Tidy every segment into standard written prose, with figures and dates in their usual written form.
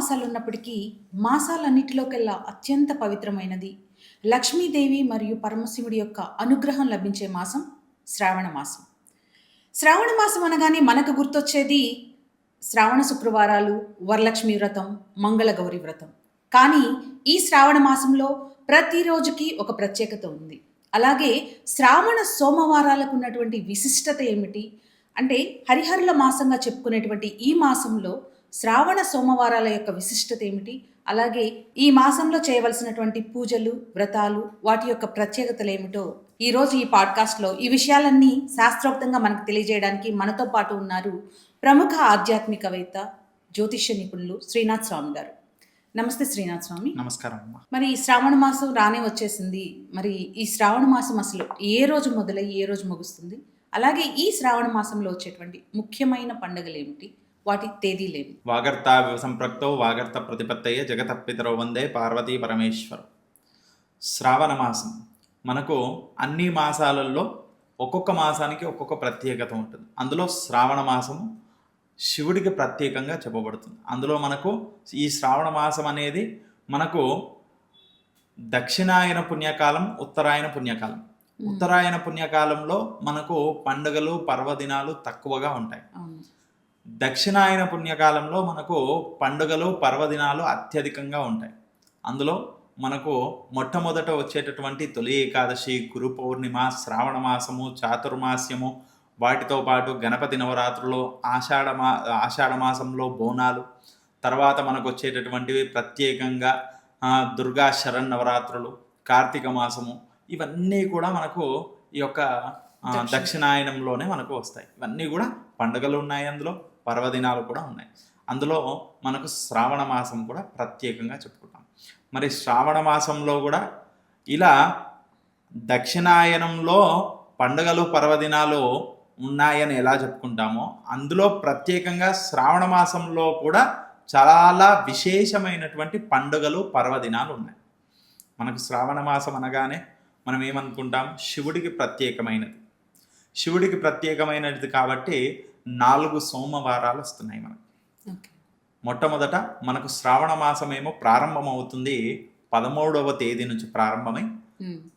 మాసాలు ఉన్నప్పటికీ మాసాలన్నిటిలోకెల్లా అత్యంత పవిత్రమైనది లక్ష్మీదేవి మరియు పరమశివుడి యొక్క అనుగ్రహం లభించే మాసం శ్రావణ మాసం. శ్రావణ మాసం అనగానే మనకు గుర్తొచ్చేది శ్రావణ శుక్రవారాలు, వరలక్ష్మి వ్రతం, మంగళగౌరి వ్రతం. కానీ ఈ శ్రావణ మాసంలో ప్రతిరోజుకి ఒక ప్రత్యేకత ఉంది. అలాగే శ్రావణ సోమవారాలకు ఉన్నటువంటి విశిష్టత ఏమిటి అంటే, హరిహరుల మాసంగా చెప్పుకునేటువంటి ఈ మాసంలో శ్రావణ సోమవారాల యొక్క విశిష్టత ఏమిటి, అలాగే ఈ మాసంలో చేయవలసినటువంటి పూజలు, వ్రతాలు, వాటి యొక్క ప్రత్యేకతలు ఏమిటో ఈరోజు ఈ పాడ్కాస్ట్లో ఈ విషయాలన్నీ శాస్త్రోక్తంగా మనకు తెలియజేయడానికి మనతో పాటు ఉన్నారు ప్రముఖ ఆధ్యాత్మికవేత్త, జ్యోతిష్య నిపుణులు శ్రీనాథ్ స్వామి గారు. నమస్తే శ్రీనాథ్ స్వామి. నమస్కారం అమ్మా. మరి ఈ శ్రావణ మాసం రానే వచ్చేసింది. మరి ఈ శ్రావణ మాసం అసలు ఏ రోజు మొదలై ఏ రోజు ముగుస్తుంది, అలాగే ఈ శ్రావణ మాసంలో వచ్చేటువంటి ముఖ్యమైన పండుగలు ఏమిటి, వాటి తేదీలేమి? వాగర్త సంప్రక్తో వాగర్త ప్రతిపత్తయ జగతపితరో వందే పార్వతీ పరమేశ్వరం. శ్రావణ మాసం మనకు అన్ని మాసాలలో ఒక్కొక్క మాసానికి ఒక్కొక్క ప్రత్యేకత ఉంటుంది. అందులో శ్రావణ మాసము శివుడికి ప్రత్యేకంగా చెప్పబడుతుంది. అందులో మనకు ఈ శ్రావణ మాసం అనేది మనకు దక్షిణాయన పుణ్యకాలం, ఉత్తరాయణ పుణ్యకాలం. ఉత్తరాయణ పుణ్యకాలంలో మనకు పండుగలు, పర్వదినాలు తక్కువగా ఉంటాయి. దక్షిణాయన పుణ్యకాలంలో మనకు పండుగలు, పర్వదినాలు అత్యధికంగా ఉంటాయి. అందులో మనకు మొట్టమొదట వచ్చేటటువంటి తొలి ఏకాదశి, గురు పౌర్ణిమ, శ్రావణ మాసము, చాతుర్మాస్యము, వాటితో పాటు గణపతి నవరాత్రులు, ఆషాఢ మాసంలో బోనాలు, తర్వాత మనకు వచ్చేటటువంటివి ప్రత్యేకంగా దుర్గా శరన్నవరాత్రులు, కార్తీక మాసము, ఇవన్నీ కూడా మనకు ఈ యొక్క దక్షిణాయనంలోనే మనకు వస్తాయి. ఇవన్నీ కూడా పండుగలు ఉన్నాయి, అందులో పర్వదినాలు కూడా ఉన్నాయి. అందులో మనకు శ్రావణ మాసం కూడా ప్రత్యేకంగా చెప్పుకుంటాం. మరి శ్రావణ మాసంలో కూడా ఇలా దక్షిణాయనంలో పండుగలు, పర్వదినాలు ఉన్నాయని ఎలా చెప్పుకుంటామో, అందులో ప్రత్యేకంగా శ్రావణ మాసంలో కూడా చాలా విశేషమైనటువంటి పండుగలు, పర్వదినాలు ఉన్నాయి. మనకు శ్రావణ మాసం అనగానే మనం ఏమనుకుంటాం, శివుడికి ప్రత్యేకమైనది. శివుడికి ప్రత్యేకమైనది కాబట్టి 4 సోమవారాలు వస్తున్నాయి మనకు. మొట్టమొదట మనకు శ్రావణ మాసం ఏమో ప్రారంభం అవుతుంది 13వ తేదీ నుంచి ప్రారంభమై,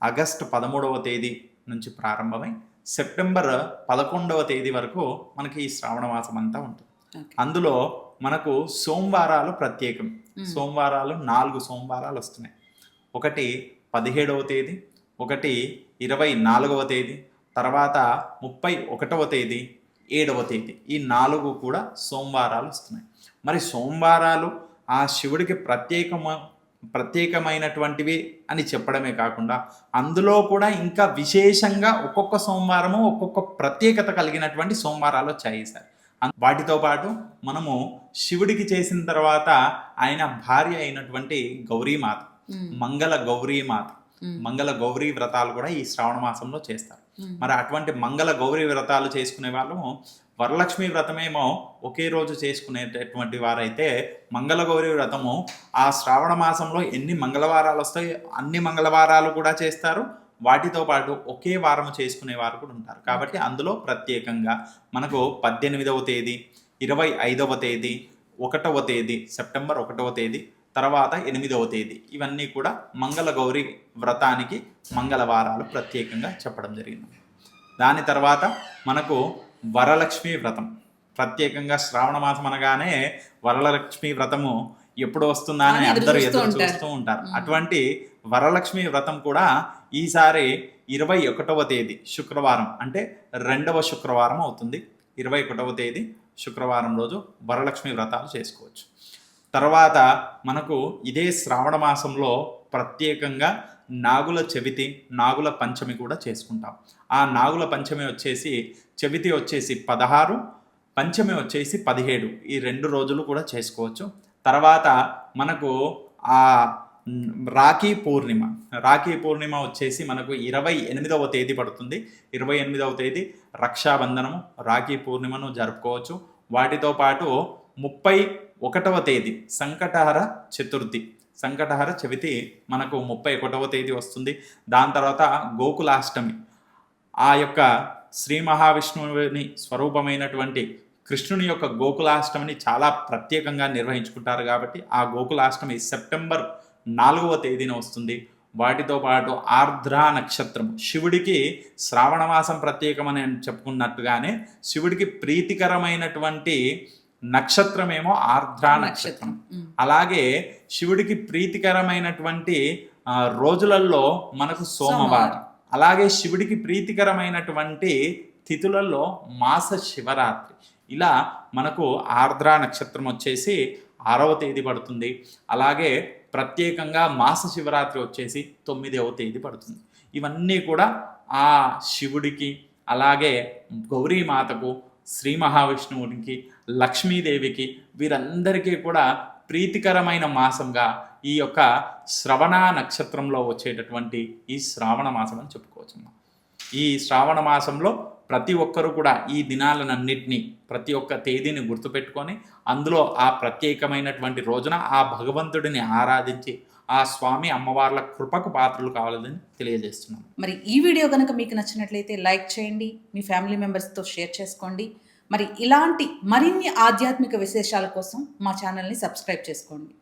ఆగస్టు 13వ తేదీ నుంచి ప్రారంభమై సెప్టెంబర్ 11వ తేదీ వరకు మనకి ఈ శ్రావణ మాసం అంతా ఉంటుంది. అందులో మనకు సోమవారాలు ప్రత్యేకం. సోమవారాలు 4 సోమవారాలు వస్తున్నాయి. ఒకటి 17వ తేదీ, ఒకటి 24వ తేదీ, తర్వాత 31వ తేదీ, 7వ తేదీ. ఈ 4 కూడా సోమవారాలు వస్తున్నాయి. మరి సోమవారాలు ఆ శివుడికి ప్రత్యేకమైనటువంటివి అని చెప్పడమే కాకుండా, అందులో కూడా ఇంకా విశేషంగా ఒక్కొక్క సోమవారము ఒక్కొక్క ప్రత్యేకత కలిగినటువంటి సోమవారాలు వచ్చాయి సార్. వాటితో పాటు మనము శివుడికి చేసిన తర్వాత ఆయన భార్య అయినటువంటి గౌరీమాత, మంగళ గౌరీమాత, మంగళ గౌరీ వ్రతాలు కూడా ఈ శ్రావణ మాసంలో చేస్తారు. మరి అటువంటి మంగళ గౌరీ వ్రతాలు చేసుకునే వాళ్ళు, వరలక్ష్మి వ్రతమేమో ఒకే రోజు చేసుకునేటటువంటి వారైతే, మంగళ గౌరీ వ్రతము ఆ శ్రావణ మాసంలో ఎన్ని మంగళవారాలు వస్తాయో అన్ని మంగళవారాలు కూడా చేస్తారు. వాటితో పాటు ఒకే వారము చేసుకునే వారు కూడా ఉంటారు. కాబట్టి అందులో ప్రత్యేకంగా మనకు 18వ తేదీ, 25వ తేదీ, 1వ తేదీ, సెప్టెంబర్ 1వ తేదీ, తర్వాత 8వ తేదీ, ఇవన్నీ కూడా మంగళ గౌరీ వ్రతానికి మంగళవారాలు ప్రత్యేకంగా చెప్పడం జరిగింది. దాని తర్వాత మనకు వరలక్ష్మి వ్రతం ప్రత్యేకంగా శ్రావణ మాసం అనగానే వరలక్ష్మి వ్రతము ఎప్పుడు వస్తుందా అని అందరూ ఎదురు చూస్తూ ఉంటారు. అటువంటి వరలక్ష్మి వ్రతం కూడా ఈసారి 21వ తేదీ శుక్రవారం, అంటే 2వ శుక్రవారం అవుతుంది. 21వ తేదీ శుక్రవారం రోజు వరలక్ష్మి వ్రతాలు చేసుకోవచ్చు. తర్వాత మనకు ఇదే శ్రావణ మాసంలో ప్రత్యేకంగా నాగుల చవితి, నాగుల పంచమి కూడా చేసుకుంటాం. ఆ నాగుల పంచమి వచ్చేసి, చవితి వచ్చేసి 16, పంచమి వచ్చేసి 17, ఈ 2 రోజులు కూడా చేసుకోవచ్చు. తర్వాత మనకు ఆ రాఖీ పూర్ణిమ వచ్చేసి మనకు 28వ తేదీ పడుతుంది. 28వ తేదీ రక్షాబంధనము, రాఖీ పూర్ణిమను జరుపుకోవచ్చు. వాటితో పాటు 31వ తేదీ సంకటహర చవితి మనకు 31వ తేదీ వస్తుంది. దాని తర్వాత గోకులాష్టమి, ఆ యొక్క శ్రీ మహావిష్ణువుని స్వరూపమైనటువంటి కృష్ణుని యొక్క గోకులాష్టమిని చాలా ప్రత్యేకంగా నిర్వహించుకుంటారు కాబట్టి ఆ గోకులాష్టమి సెప్టెంబర్ 4వ తేదీన వస్తుంది. వాటితో పాటు ఆర్ద్రా నక్షత్రం, శివుడికి శ్రావణ మాసం ప్రత్యేకమని చెప్పుకున్నట్టుగానే శివుడికి ప్రీతికరమైనటువంటి నక్షత్రమేమో ఆర్ద్రా నక్షత్రం. అలాగే శివుడికి ప్రీతికరమైనటువంటి రోజులలో మనకు సోమవారం, అలాగే శివుడికి ప్రీతికరమైనటువంటి తిథులలో మాస శివరాత్రి. ఇలా మనకు ఆర్ద్రా నక్షత్రం వచ్చేసి 6వ తేదీ పడుతుంది. అలాగే ప్రత్యేకంగా మాస శివరాత్రి వచ్చేసి 9వ తేదీ పడుతుంది. ఇవన్నీ కూడా ఆ శివుడికి, అలాగే గౌరీమాతకు, శ్రీ మహావిష్ణువునికి, లక్ష్మీదేవికి, వీరందరికీ కూడా ప్రీతికరమైన మాసంగా ఈ యొక్క శ్రవణ నక్షత్రంలో వచ్చేటటువంటి ఈ శ్రావణ మాసం అని చెప్పుకోవచ్చమ్మా. ఈ శ్రావణ మాసంలో ప్రతి ఒక్కరూ కూడా ఈ దినాలన్నింటినీ, ప్రతి ఒక్క తేదీని గుర్తుపెట్టుకొని అందులో ఆ ప్రత్యేకమైనటువంటి రోజున ఆ భగవంతుడిని ఆరాధించి ఆ స్వామి అమ్మవార్ల కృపకు పాత్రలు కావాలని తెలియజేస్తున్నాం. మరి ఈ వీడియో కనుక మీకు నచ్చినట్లయితే లైక్ చేయండి, మీ ఫ్యామిలీ మెంబర్స్తో షేర్ చేసుకోండి. మరి ఇలాంటి మరిన్ని ఆధ్యాత్మిక విశేషాల కోసం మా ఛానల్ని సబ్స్క్రైబ్ చేసుకోండి.